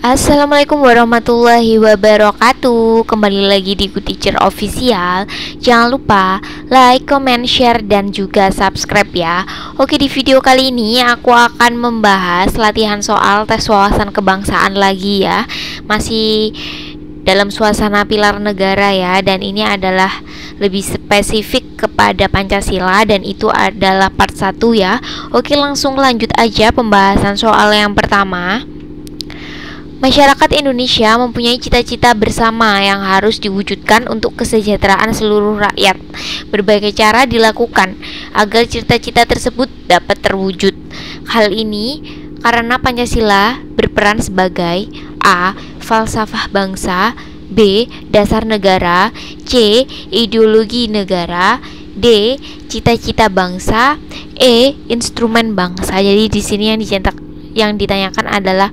Assalamualaikum warahmatullahi wabarakatuh. Kembali lagi di Good Teacher Official. Jangan lupa like, comment, share, dan juga subscribe ya. Oke, di video kali ini aku akan membahas latihan soal tes wawasan kebangsaan lagi ya. Masih dalam suasana pilar negara ya. Dan ini adalah lebih spesifik kepada Pancasila, dan itu adalah part 1 ya. Oke, langsung lanjut aja pembahasan soal yang pertama. Masyarakat Indonesia mempunyai cita-cita bersama yang harus diwujudkan untuk kesejahteraan seluruh rakyat. Berbagai cara dilakukan agar cita-cita tersebut dapat terwujud. Hal ini karena Pancasila berperan sebagai A. Falsafah bangsa, B. Dasar negara, C. Ideologi negara, D. Cita-cita bangsa, E. Instrumen bangsa. Jadi di sini yang ditanyakan adalah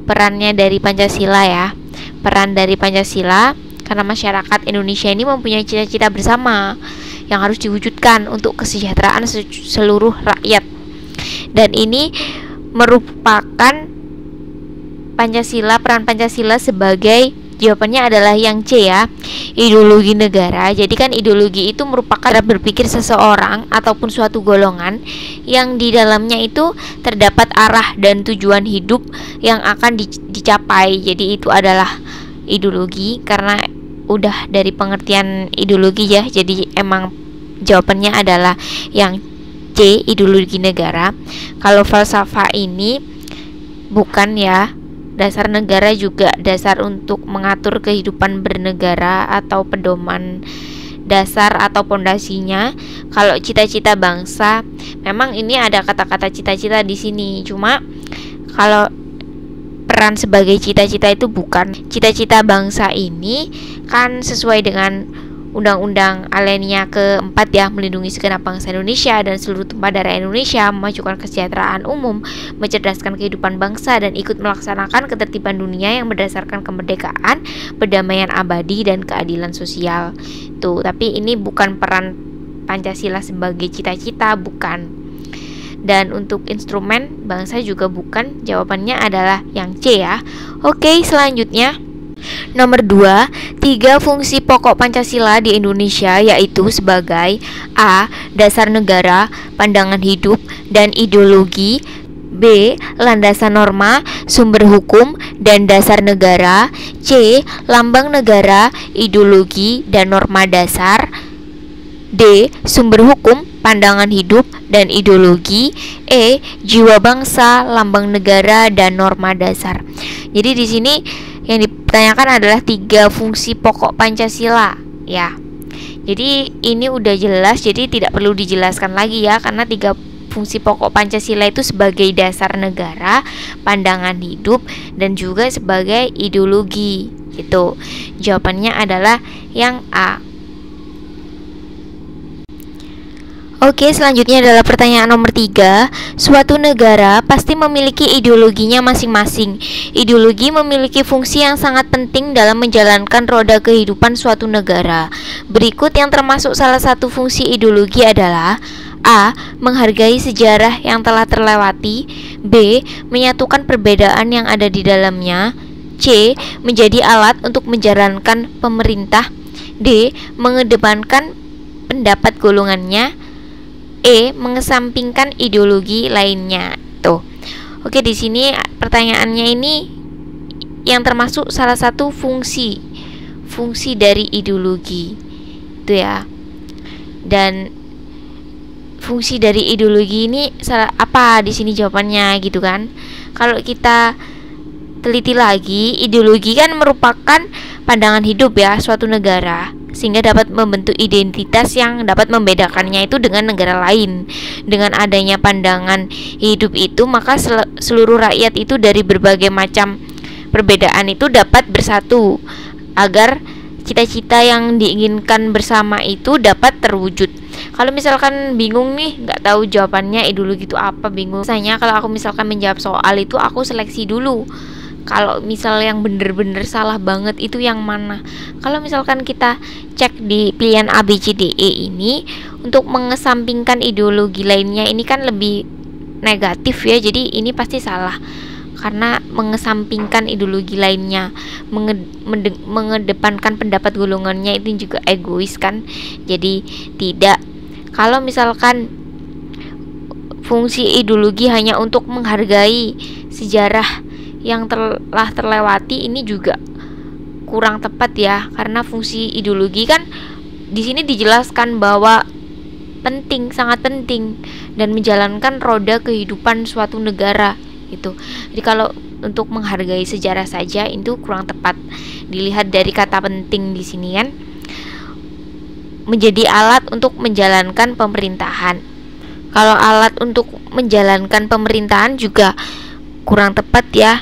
perannya dari Pancasila ya. Peran dari Pancasila karena masyarakat Indonesia ini mempunyai cita-cita bersama yang harus diwujudkan untuk kesejahteraan seluruh rakyat. Dan ini merupakan peran Pancasila sebagai, jawabannya adalah yang C ya, ideologi negara. Jadi kan ideologi itu merupakan cara berpikir seseorang ataupun suatu golongan yang di dalamnya itu terdapat arah dan tujuan hidup yang akan dicapai. Jadi itu adalah ideologi, karena udah dari pengertian ideologi ya. Jadi emang jawabannya adalah yang C, ideologi negara. Kalau falsafah ini bukan ya. Dasar negara juga dasar untuk mengatur kehidupan bernegara atau pedoman dasar atau pondasinya. Kalau cita-cita bangsa, memang ini ada kata-kata cita-cita di sini. Cuma kalau peran sebagai cita-cita itu bukan. Cita-cita bangsa ini kan sesuai dengan Undang-Undang Alenia ke-4 ya, melindungi segenap bangsa Indonesia dan seluruh tumpah darah Indonesia, memajukan kesejahteraan umum, mencerdaskan kehidupan bangsa, dan ikut melaksanakan ketertiban dunia yang berdasarkan kemerdekaan, perdamaian abadi, dan keadilan sosial. Tuh, tapi ini bukan peran Pancasila sebagai cita-cita, bukan. Dan untuk instrumen bangsa juga bukan, jawabannya adalah yang C ya. Oke, selanjutnya nomor 2, 3 fungsi pokok Pancasila di Indonesia yaitu sebagai A. Dasar negara, pandangan hidup, dan ideologi, B. Landasan norma, sumber hukum, dan dasar negara, C. Lambang negara, ideologi, dan norma dasar, D. Sumber hukum, pandangan hidup, dan ideologi, E. Jiwa bangsa, lambang negara, dan norma dasar. Jadi di sini yang ditanyakan adalah 3 fungsi pokok Pancasila ya. Jadi ini udah jelas, jadi tidak perlu dijelaskan lagi ya, karena 3 fungsi pokok Pancasila itu sebagai dasar negara, pandangan hidup, dan juga sebagai ideologi gitu. Jawabannya adalah yang A. Oke, selanjutnya adalah pertanyaan nomor 3. Suatu negara pasti memiliki ideologinya masing-masing. Ideologi memiliki fungsi yang sangat penting dalam menjalankan roda kehidupan suatu negara. Berikut yang termasuk salah satu fungsi ideologi adalah A. Menghargai sejarah yang telah terlewati, B. Menyatukan perbedaan yang ada di dalamnya, C. Menjadi alat untuk menjalankan pemerintah, D. Mengedepankan pendapat golongannya, E. Mengesampingkan ideologi lainnya. Tuh. Oke, di sini pertanyaannya ini yang termasuk salah satu fungsi dari ideologi. Itu ya. Dan fungsi dari ideologi ini apa di sini jawabannya gitu kan? Kalau kita teliti lagi, ideologi kan merupakan pandangan hidup ya suatu negara, sehingga dapat membentuk identitas yang dapat membedakannya itu dengan negara lain. Dengan adanya pandangan hidup itu, maka seluruh rakyat itu dari berbagai macam perbedaan itu dapat bersatu agar cita-cita yang diinginkan bersama itu dapat terwujud. Kalau misalkan bingung nih, nggak tahu jawabannya ideologi itu apa, bingung. Misalnya kalau aku misalkan menjawab soal itu, aku seleksi dulu. Kalau misal yang bener-bener salah banget itu yang mana. Kalau misalkan kita cek di pilihan A, B, C, D, E ini, untuk mengesampingkan ideologi lainnya ini kan lebih negatif ya, jadi ini pasti salah. karena mengesampingkan ideologi lainnya, mengedepankan pendapat golongannya, itu juga egois kan. Jadi tidak. Kalau misalkan fungsi ideologi hanya untuk menghargai sejarah yang telah terlewati, ini juga kurang tepat ya, karena fungsi ideologi kan di sini dijelaskan bahwa penting, sangat penting, dan menjalankan roda kehidupan suatu negara gitu. Jadi kalau untuk menghargai sejarah saja itu kurang tepat. Dilihat dari kata penting di sini kan, menjadi alat untuk menjalankan pemerintahan. Kalau alat untuk menjalankan pemerintahan juga kurang tepat ya,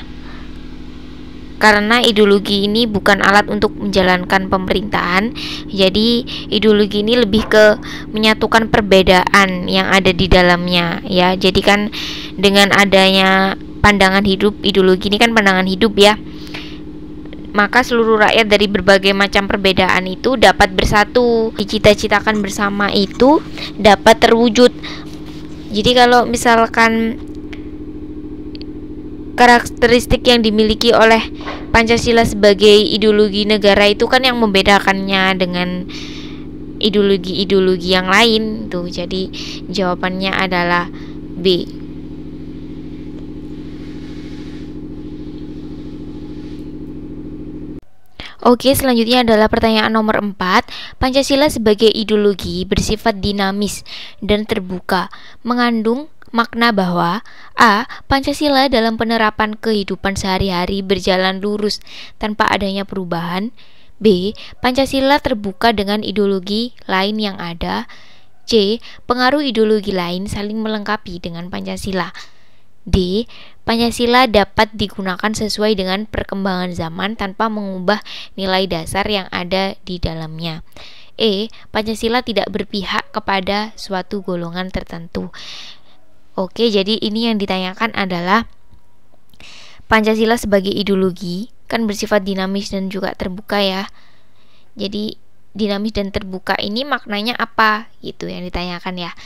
karena ideologi ini bukan alat untuk menjalankan pemerintahan. Jadi ideologi ini lebih ke menyatukan perbedaan yang ada di dalamnya ya. Jadi kan dengan adanya pandangan hidup, ideologi ini kan pandangan hidup ya, maka seluruh rakyat dari berbagai macam perbedaan itu dapat bersatu, dicita-citakan bersama itu dapat terwujud. Jadi kalau misalkan karakteristik yang dimiliki oleh Pancasila sebagai ideologi negara itu kan yang membedakannya dengan ideologi-ideologi yang lain tuh. Jadi jawabannya adalah B. Oke, selanjutnya adalah pertanyaan nomor 4. Pancasila sebagai ideologi bersifat dinamis dan terbuka, mengandung makna bahwa A. Pancasila dalam penerapan kehidupan sehari-hari berjalan lurus tanpa adanya perubahan. B. Pancasila terbuka dengan ideologi lain yang ada. C. Pengaruh ideologi lain saling melengkapi dengan Pancasila. D. Pancasila dapat digunakan sesuai dengan perkembangan zaman tanpa mengubah nilai dasar yang ada di dalamnya. E. Pancasila tidak berpihak kepada suatu golongan tertentu. Oke, jadi ini yang ditanyakan adalah Pancasila sebagai ideologi kan bersifat dinamis dan juga terbuka ya. Jadi dinamis dan terbuka ini maknanya apa gitu yang ditanyakan ya.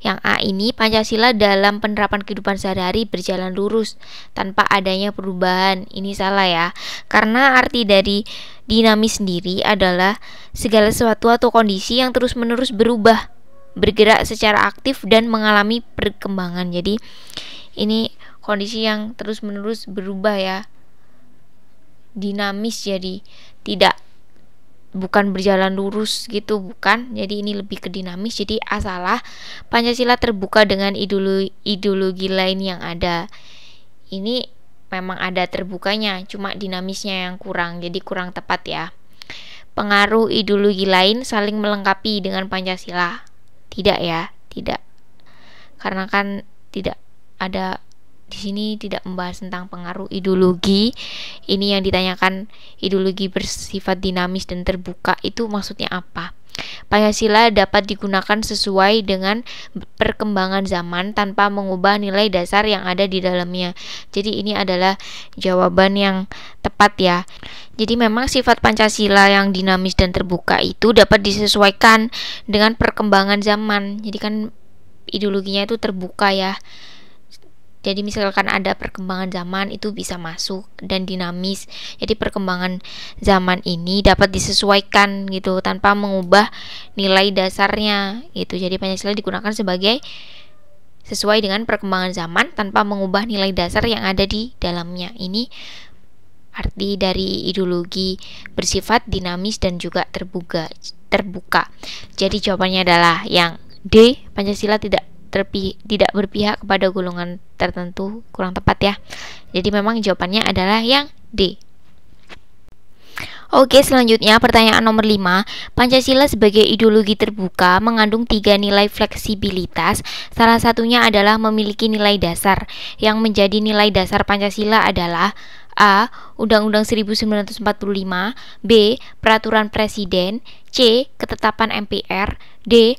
Yang A ini, Pancasila dalam penerapan kehidupan sehari-hari berjalan lurus tanpa adanya perubahan. Ini salah ya, karena arti dari dinamis sendiri adalah segala sesuatu atau kondisi yang terus-menerus berubah, bergerak secara aktif dan mengalami perkembangan. Jadi ini kondisi yang terus-menerus berubah ya, dinamis. Jadi bukan berjalan lurus gitu, bukan. Jadi ini lebih ke dinamis. Jadi salah. Pancasila terbuka dengan ideologi lain yang ada. Ini memang ada terbukanya, cuma dinamisnya yang kurang. Jadi kurang tepat ya. Pengaruh ideologi lain saling melengkapi dengan Pancasila. Tidak ya, tidak. Karena kan tidak ada di sini, tidak membahas tentang pengaruh ideologi. Ini yang ditanyakan, ideologi bersifat dinamis dan terbuka itu maksudnya apa? Pancasila dapat digunakan sesuai dengan perkembangan zaman tanpa mengubah nilai dasar yang ada di dalamnya. Jadi ini adalah jawaban yang tepat ya. Jadi memang sifat Pancasila yang dinamis dan terbuka itu dapat disesuaikan dengan perkembangan zaman. Jadi kan ideologinya itu terbuka ya. Jadi misalkan ada perkembangan zaman itu bisa masuk dan dinamis. Jadi perkembangan zaman ini dapat disesuaikan gitu tanpa mengubah nilai dasarnya gitu. Jadi Pancasila digunakan sebagai sesuai dengan perkembangan zaman tanpa mengubah nilai dasar yang ada di dalamnya. Ini arti dari ideologi bersifat dinamis dan juga terbuka. Jadi jawabannya adalah yang D, Pancasila tidak berpihak kepada golongan tertentu. Kurang tepat ya. Jadi memang jawabannya adalah yang D. Oke, selanjutnya pertanyaan nomor 5. Pancasila sebagai ideologi terbuka mengandung 3 nilai fleksibilitas. Salah satunya adalah memiliki nilai dasar. Yang menjadi nilai dasar Pancasila adalah A. Undang-Undang 1945, B. Peraturan Presiden, C. Ketetapan MPR, D.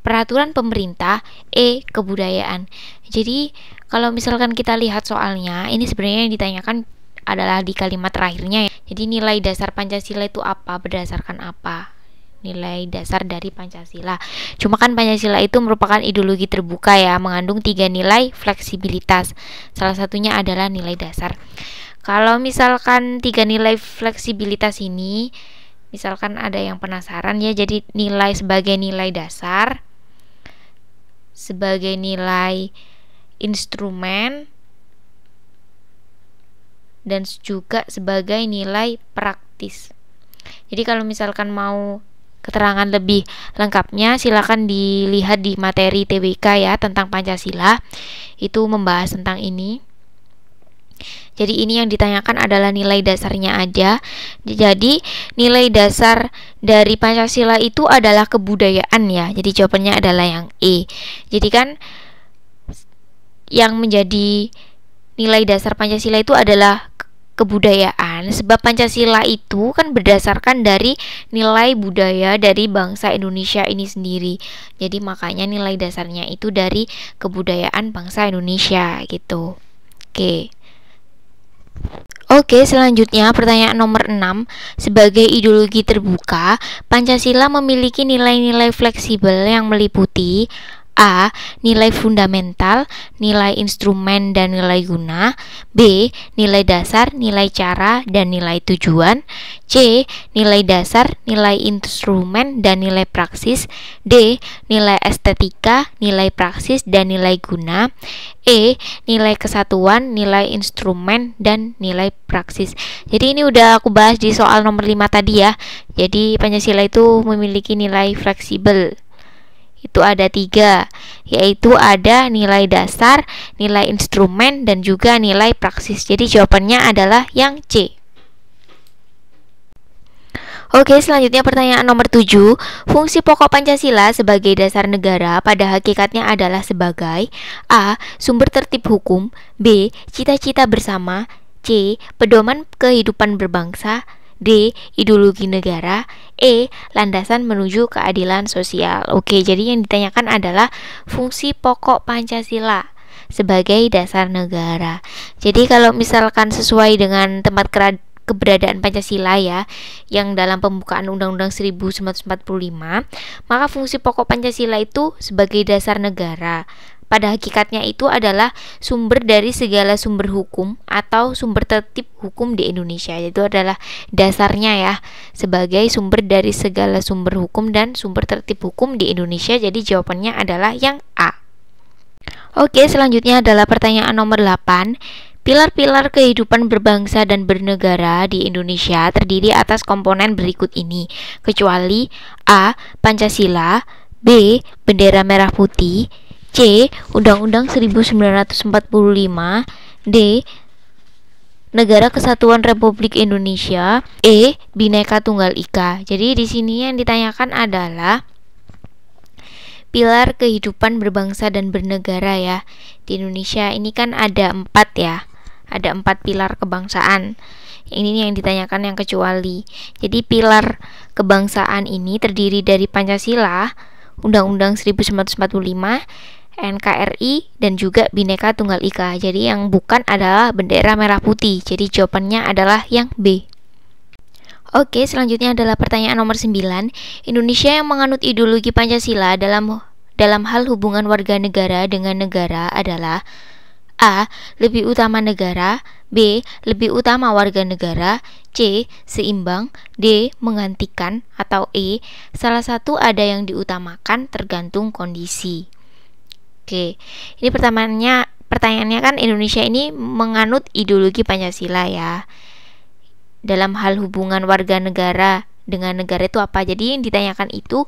Peraturan pemerintah, E. Kebudayaan. Jadi kalau misalkan kita lihat soalnya, ini sebenarnya yang ditanyakan adalah di kalimat terakhirnya ya. Jadi nilai dasar Pancasila itu apa, berdasarkan apa. nilai dasar dari Pancasila. Cuma kan Pancasila itu merupakan ideologi terbuka ya, mengandung 3 nilai fleksibilitas. Salah satunya adalah nilai dasar. Kalau misalkan 3 nilai fleksibilitas ini, misalkan ada yang penasaran ya, jadi nilai sebagai nilai dasar, sebagai nilai instrumen, dan juga sebagai nilai praktis. Jadi kalau misalkan mau keterangan lebih lengkapnya, silakan dilihat di materi TBK ya tentang Pancasila. Itu membahas tentang ini. Jadi ini yang ditanyakan adalah nilai dasarnya aja. Jadi nilai dasar dari Pancasila itu adalah kebudayaan ya. Jadi jawabannya adalah yang E. Jadi kan yang menjadi nilai dasar Pancasila itu adalah kebudayaan, sebab Pancasila itu kan berdasarkan dari nilai budaya dari bangsa Indonesia ini sendiri. Jadi makanya nilai dasarnya itu dari kebudayaan bangsa Indonesia gitu. Oke, selanjutnya pertanyaan nomor 6. Sebagai ideologi terbuka, Pancasila memiliki nilai-nilai fleksibel yang meliputi A. Nilai fundamental, nilai instrumen dan nilai guna. B. Nilai dasar, nilai cara, dan nilai tujuan. C. Nilai dasar, nilai instrumen, dan nilai praksis. D. Nilai estetika, nilai praksis, dan nilai guna. E. Nilai kesatuan, nilai instrumen, dan nilai praksis. Jadi ini udah aku bahas di soal nomor 5 tadi ya. Jadi Pancasila itu memiliki nilai fleksibel. Itu ada 3, yaitu ada nilai dasar, nilai instrumen, dan juga nilai praksis. Jadi jawabannya adalah yang C. Oke, selanjutnya pertanyaan nomor 7. Fungsi pokok Pancasila sebagai dasar negara pada hakikatnya adalah sebagai A. Sumber tertib hukum. B. Cita-cita bersama. C. Pedoman kehidupan berbangsa. D. Ideologi negara. E. Landasan menuju keadilan sosial. Oke, jadi yang ditanyakan adalah fungsi pokok Pancasila sebagai dasar negara. Jadi kalau misalkan sesuai dengan tempat keberadaan Pancasila ya, yang dalam pembukaan Undang-Undang 1945, maka fungsi pokok Pancasila itu sebagai dasar negara pada hakikatnya itu adalah sumber dari segala sumber hukum atau sumber tertib hukum di Indonesia. Itu adalah dasarnya ya, sebagai sumber dari segala sumber hukum dan sumber tertib hukum di Indonesia. Jadi jawabannya adalah yang A. Oke, selanjutnya adalah pertanyaan nomor 8. Pilar-pilar kehidupan berbangsa dan bernegara di Indonesia terdiri atas komponen berikut ini, kecuali A. Pancasila, B. Bendera merah putih, C. Undang-Undang 1945, D. Negara Kesatuan Republik Indonesia, E. Bhinneka Tunggal Ika. Jadi di sini yang ditanyakan adalah pilar kehidupan berbangsa dan bernegara ya. Di Indonesia ini kan ada 4 ya. Ada 4 pilar kebangsaan. Ini yang ditanyakan yang kecuali. Jadi pilar kebangsaan ini terdiri dari Pancasila, Undang-Undang 1945, NKRI, dan juga Bhinneka Tunggal Ika. Jadi yang bukan adalah bendera merah putih. Jadi jawabannya adalah yang B. Oke, selanjutnya adalah pertanyaan nomor 9. Indonesia yang menganut ideologi Pancasila dalam hal hubungan warga negara dengan negara adalah A. Lebih utama negara, B. Lebih utama warga negara, C. Seimbang, D. Menggantikan, atau E. Salah satu ada yang diutamakan tergantung kondisi. Oke, ini pertanyaannya kan Indonesia ini menganut ideologi Pancasila ya. Dalam hal hubungan warga negara dengan negara itu apa? Jadi yang ditanyakan itu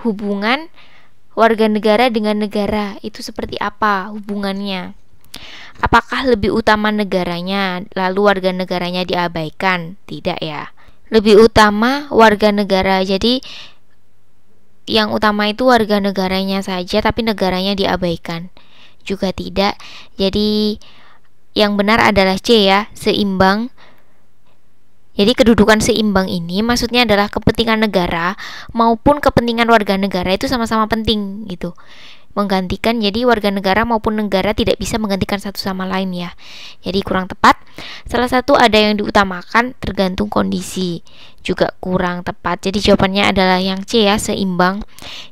hubungan warga negara dengan negara itu seperti apa hubungannya? Apakah lebih utama negaranya lalu warga negaranya diabaikan? Tidak ya. Lebih utama warga negara. Jadi yang utama itu warga negaranya saja tapi negaranya diabaikan. Juga tidak. Jadi yang benar adalah C ya, seimbang. Jadi kedudukan seimbang ini maksudnya adalah kepentingan negara maupun kepentingan warga negara itu sama-sama penting gitu. menggantikan, jadi warga negara maupun negara tidak bisa menggantikan satu sama lain ya. Jadi kurang tepat. Salah satu ada yang diutamakan tergantung kondisi, juga kurang tepat. Jadi jawabannya adalah yang C ya, seimbang.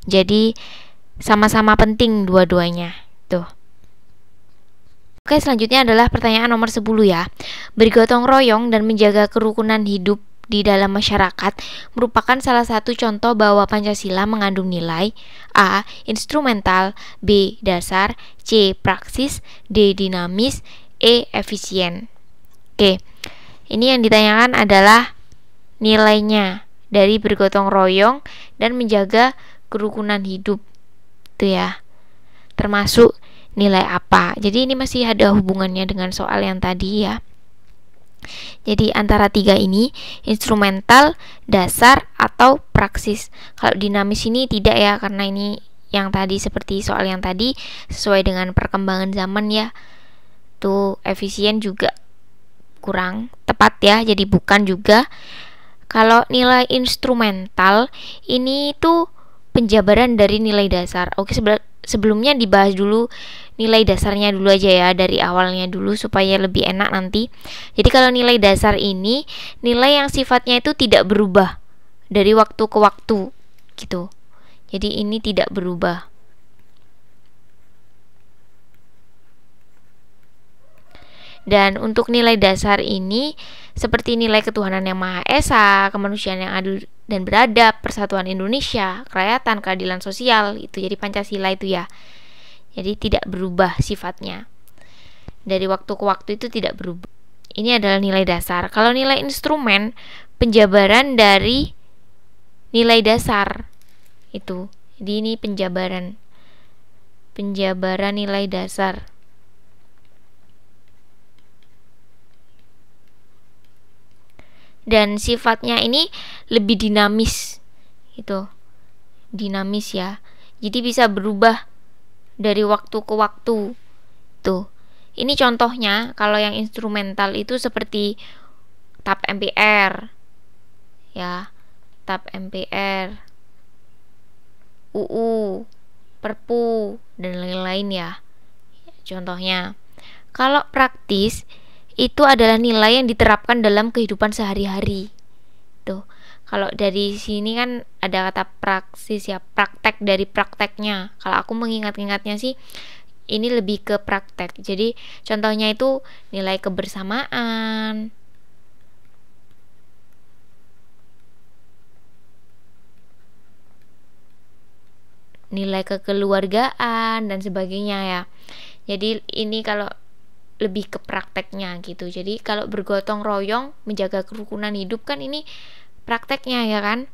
Jadi sama-sama penting dua-duanya. Tuh. Oke, selanjutnya adalah pertanyaan nomor 10 ya. Bergotong royong dan menjaga kerukunan hidup di dalam masyarakat merupakan salah satu contoh bahwa Pancasila mengandung nilai A. Instrumental, B. Dasar, C. Praksis, D. Dinamis, E. Efisien. Oke, ini yang ditanyakan adalah nilainya dari bergotong royong dan menjaga kerukunan hidup. Itu ya, termasuk nilai apa. Jadi ini masih ada hubungannya dengan soal yang tadi ya. Jadi antara tiga ini, instrumental, dasar, atau praksis. Kalau dinamis ini tidak ya, karena ini yang tadi seperti soal yang tadi sesuai dengan perkembangan zaman ya. Tuh, efisien juga kurang tepat ya, jadi bukan juga. Kalau nilai instrumental ini tuh penjabaran dari nilai dasar. Oke, sebelumnya dibahas dulu nilai dasarnya dulu aja ya, dari awalnya dulu supaya lebih enak nanti. Jadi kalau nilai dasar ini nilai yang sifatnya itu tidak berubah dari waktu ke waktu gitu. Jadi ini tidak berubah. Dan untuk nilai dasar ini seperti nilai ketuhanan yang Maha Esa, kemanusiaan yang adil dan beradab, persatuan Indonesia, kerakyatan, keadilan sosial, itu jadi Pancasila itu ya. Jadi tidak berubah sifatnya. Dari waktu ke waktu itu tidak berubah. Ini adalah nilai dasar. Kalau nilai instrumen, penjabaran dari nilai dasar itu. Jadi ini penjabaran nilai dasar. Dan sifatnya ini lebih dinamis, itu dinamis ya, jadi bisa berubah dari waktu ke waktu. Tuh, ini contohnya. Kalau yang instrumental itu seperti TAP MPR ya, TAP MPR, UU, Perpu, dan lain-lain ya, contohnya. Kalau praktis itu adalah nilai yang diterapkan dalam kehidupan sehari-hari. Tuh, kalau dari sini kan ada kata praksis ya, praktek, dari prakteknya. Kalau aku mengingat-ingatnya sih ini lebih ke praktek. Jadi contohnya itu nilai kebersamaan, nilai kekeluargaan dan sebagainya ya. Jadi ini kalau lebih ke prakteknya gitu. Jadi kalau bergotong royong menjaga kerukunan hidup kan ini prakteknya ya kan.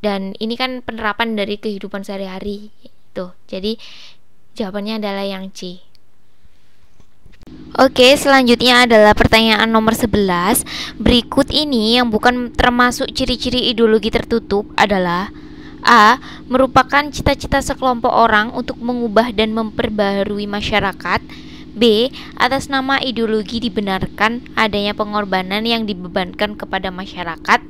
Dan ini kan penerapan dari kehidupan sehari-hari tuh. Jadi jawabannya adalah yang C. Oke, selanjutnya adalah pertanyaan nomor 11. Berikut ini yang bukan termasuk ciri-ciri ideologi tertutup adalah A. Merupakan cita-cita sekelompok orang untuk mengubah dan memperbaharui masyarakat. B. Atas nama ideologi dibenarkan adanya pengorbanan yang dibebankan kepada masyarakat.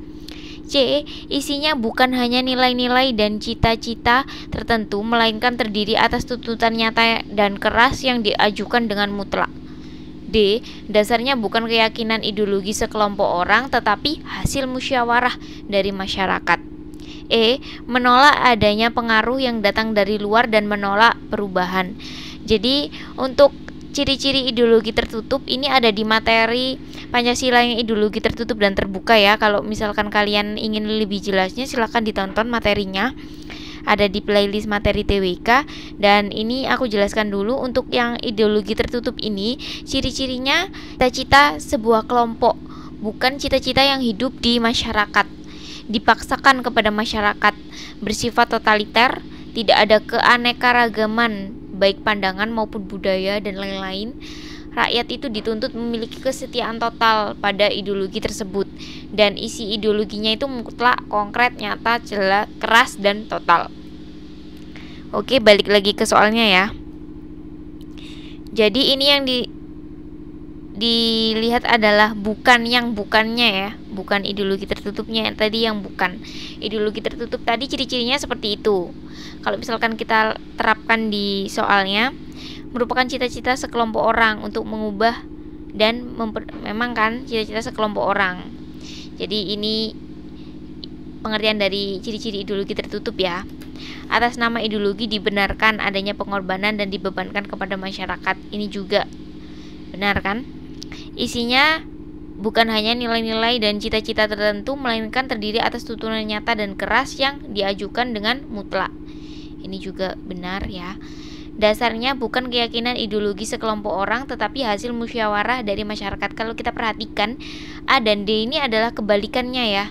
C. Isinya bukan hanya nilai-nilai dan cita-cita tertentu, melainkan terdiri atas tuntutan nyata dan keras yang diajukan dengan mutlak. D. Dasarnya bukan keyakinan ideologi sekelompok orang, tetapi hasil musyawarah dari masyarakat. E. Menolak adanya pengaruh yang datang dari luar dan menolak perubahan. Jadi untuk ciri-ciri ideologi tertutup ini ada di materi Pancasila yang ideologi tertutup dan terbuka ya. Kalau misalkan kalian ingin lebih jelasnya silahkan ditonton materinya, ada di playlist materi TWK. Dan ini aku jelaskan dulu untuk yang ideologi tertutup ini, ciri-cirinya cita-cita sebuah kelompok, bukan cita-cita yang hidup di masyarakat, dipaksakan kepada masyarakat, bersifat totaliter, tidak ada keanekaragaman baik pandangan maupun budaya dan lain-lain. Rakyat itu dituntut memiliki kesetiaan total pada ideologi tersebut, dan isi ideologinya itu mutlak, konkret, nyata, jelas, keras, dan total. Oke, balik lagi ke soalnya ya. Jadi ini yang dilihat adalah bukan yang bukannya ya, bukan ideologi tertutupnya tadi yang bukan. Ideologi tertutup tadi ciri-cirinya seperti itu. Kalau misalkan kita terapkan di soalnya, merupakan cita-cita sekelompok orang untuk mengubah dan memang kan cita-cita sekelompok orang. Jadi ini pengertian dari ciri-ciri ideologi tertutup ya. Atas nama ideologi dibenarkan adanya pengorbanan dan dibebankan kepada masyarakat. Ini juga benar kan? Isinya bukan hanya nilai-nilai dan cita-cita tertentu, melainkan terdiri atas tuntunan nyata dan keras yang diajukan dengan mutlak. Ini juga benar ya. Dasarnya bukan keyakinan ideologi sekelompok orang, tetapi hasil musyawarah dari masyarakat. Kalau kita perhatikan, A dan D ini adalah kebalikannya ya.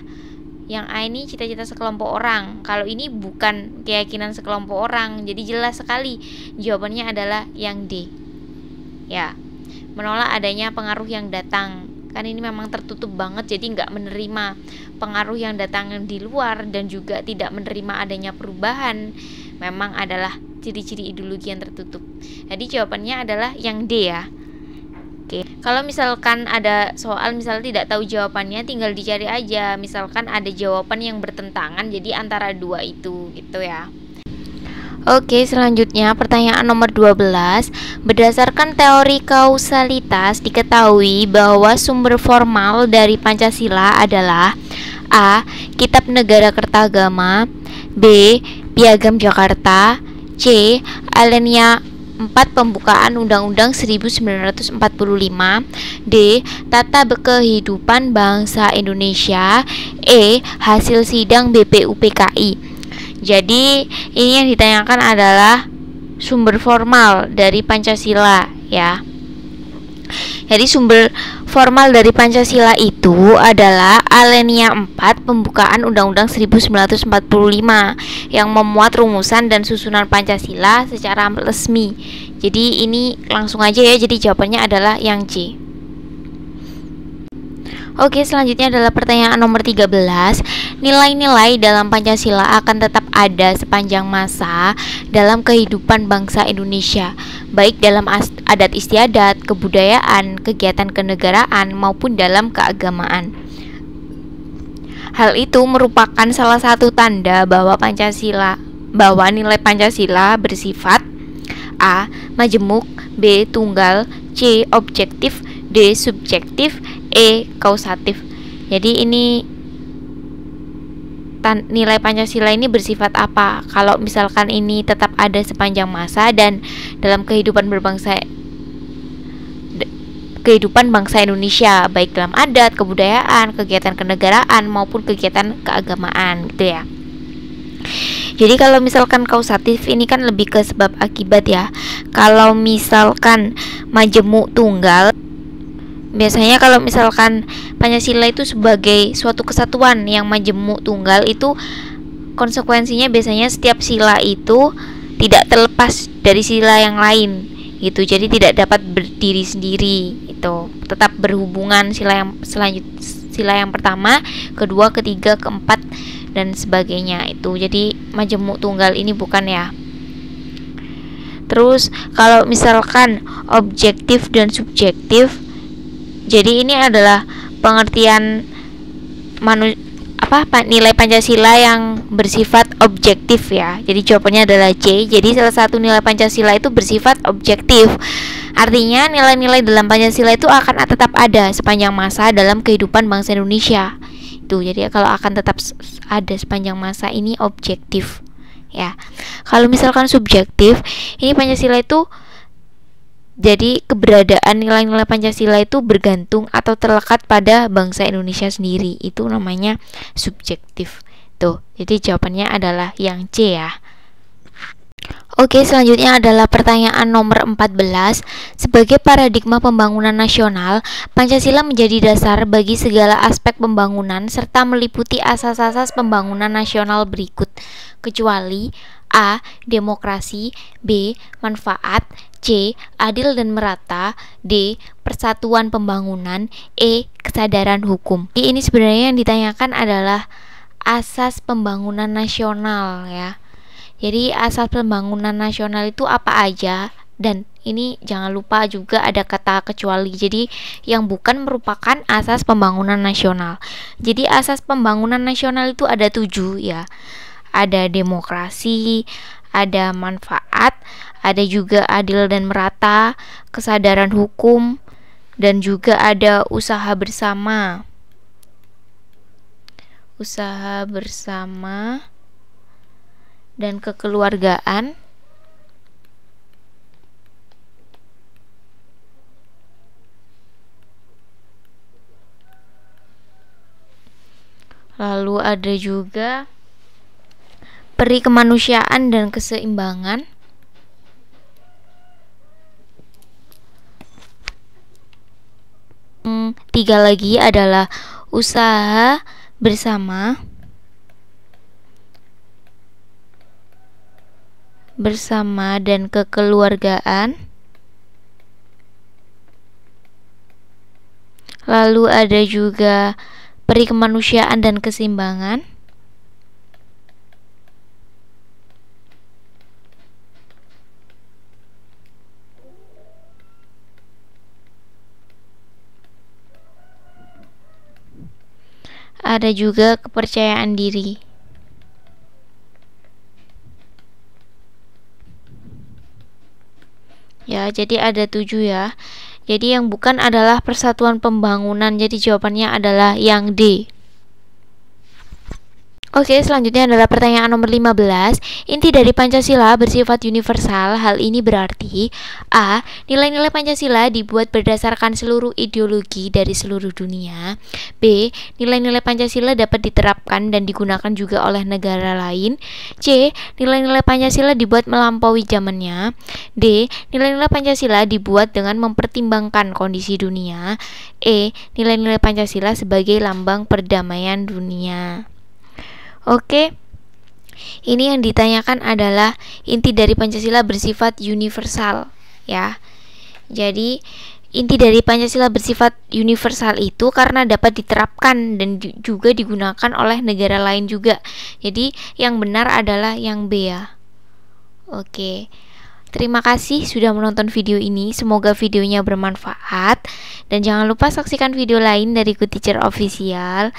Yang A ini cita-cita sekelompok orang, kalau ini bukan keyakinan sekelompok orang. Jadi jelas sekali jawabannya adalah yang D. Ya, menolak adanya pengaruh yang datang. Kan ini memang tertutup banget, jadi nggak menerima pengaruh yang datang di luar dan juga tidak menerima adanya perubahan. Memang adalah ciri-ciri ideologi yang tertutup. Jadi jawabannya adalah yang D ya. Oke. Kalau misalkan ada soal misalnya tidak tahu jawabannya, tinggal dicari aja. Misalkan ada jawaban yang bertentangan, jadi antara dua itu gitu ya. Oke, selanjutnya pertanyaan nomor 12. Berdasarkan teori kausalitas diketahui bahwa sumber formal dari Pancasila adalah A. Kitab Negara Kertagama, B. Piagam Jakarta, C. Alinea 4 Pembukaan Undang-Undang 1945, D. Tata Kehidupan Bangsa Indonesia, E. Hasil Sidang BPUPKI. Jadi ini yang ditanyakan adalah sumber formal dari Pancasila ya. Jadi sumber formal dari Pancasila itu adalah Alinea 4 Pembukaan Undang-Undang 1945 yang memuat rumusan dan susunan Pancasila secara resmi. Jadi ini langsung aja ya, jadi jawabannya adalah yang C. Oke, selanjutnya adalah pertanyaan nomor 13. Nilai-nilai dalam Pancasila akan tetap ada sepanjang masa dalam kehidupan bangsa Indonesia, baik dalam adat istiadat, kebudayaan, kegiatan kenegaraan, maupun dalam keagamaan. Hal itu merupakan salah satu tanda bahwa nilai Pancasila bersifat A. Majemuk, B. Tunggal, C. Objektif, D. Subjektif, E. Kausatif. Jadi ini nilai Pancasila ini bersifat apa? Kalau misalkan ini tetap ada sepanjang masa dan dalam kehidupan bangsa Indonesia, baik dalam adat, kebudayaan, kegiatan kenegaraan maupun kegiatan keagamaan gitu ya. Jadi kalau misalkan kausatif ini kan lebih ke sebab akibat ya. Kalau misalkan majemuk tunggal, biasanya kalau misalkan Pancasila itu sebagai suatu kesatuan yang majemuk tunggal, itu konsekuensinya biasanya setiap sila itu tidak terlepas dari sila yang lain gitu. Jadi tidak dapat berdiri sendiri, itu tetap berhubungan sila yang pertama, kedua, ketiga, keempat dan sebagainya itu. Jadi majemuk tunggal ini bukan ya. Terus kalau misalkan objektif dan subjektif, jadi ini adalah pengertian nilai Pancasila yang bersifat objektif ya. Jadi jawabannya adalah C. Jadi salah satu nilai Pancasila itu bersifat objektif. Artinya nilai-nilai dalam Pancasila itu akan tetap ada sepanjang masa dalam kehidupan bangsa Indonesia. Itu jadi kalau akan tetap ada sepanjang masa ini objektif ya. Kalau misalkan subjektif, ini Pancasila itu jadi keberadaan nilai-nilai Pancasila itu bergantung atau terlekat pada bangsa Indonesia sendiri. Itu namanya subjektif. Tuh, jadi jawabannya adalah yang C ya. Oke, selanjutnya adalah pertanyaan nomor 14. Sebagai paradigma pembangunan nasional, Pancasila menjadi dasar bagi segala aspek pembangunan serta meliputi asas-asas pembangunan nasional berikut, kecuali A. Demokrasi, B. Manfaat, C. Adil dan merata, D. Persatuan pembangunan, E. Kesadaran hukum. Ini sebenarnya yang ditanyakan adalah asas pembangunan nasional ya. Jadi asas pembangunan nasional itu apa aja? Dan ini jangan lupa juga ada kata kecuali. Jadi yang bukan merupakan asas pembangunan nasional. Jadi asas pembangunan nasional itu ada 7 ya. Ada demokrasi, ada manfaat, ada juga adil dan merata, kesadaran hukum, dan juga ada usaha bersama. Usaha bersama dan kekeluargaan. Lalu ada juga peri kemanusiaan dan keseimbangan. Tiga lagi adalah usaha bersama dan kekeluargaan. Lalu ada juga peri kemanusiaan dan keseimbangan. Ada juga kepercayaan diri. Ya, jadi ada 7 ya. Jadi yang bukan adalah persatuan pembangunan. Jadi jawabannya adalah yang D. Oke, selanjutnya adalah pertanyaan nomor 15. Inti dari Pancasila bersifat universal. Hal ini berarti A. Nilai-nilai Pancasila dibuat berdasarkan seluruh ideologi dari seluruh dunia. B. Nilai-nilai Pancasila dapat diterapkan dan digunakan juga oleh negara lain. C. Nilai-nilai Pancasila dibuat melampaui zamannya. D. Nilai-nilai Pancasila dibuat dengan mempertimbangkan kondisi dunia. E. Nilai-nilai Pancasila sebagai lambang perdamaian dunia. Oke, ini yang ditanyakan adalah inti dari Pancasila bersifat universal ya. Jadi inti dari Pancasila bersifat universal itu karena dapat diterapkan dan juga digunakan oleh negara lain juga. Jadi yang benar adalah yang B ya. Oke, terima kasih sudah menonton video ini. Semoga videonya bermanfaat. Dan jangan lupa saksikan video lain dari Good Teacher Official.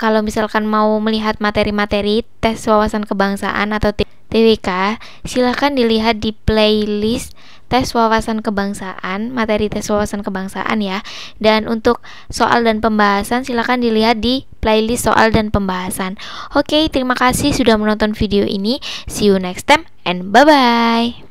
Kalau misalkan mau melihat materi-materi tes wawasan kebangsaan atau TWK, silahkan dilihat di playlist tes wawasan kebangsaan, materi tes wawasan kebangsaan ya. Dan untuk soal dan pembahasan silahkan dilihat di playlist soal dan pembahasan. Oke, terima kasih sudah menonton video ini. See you next time and bye-bye.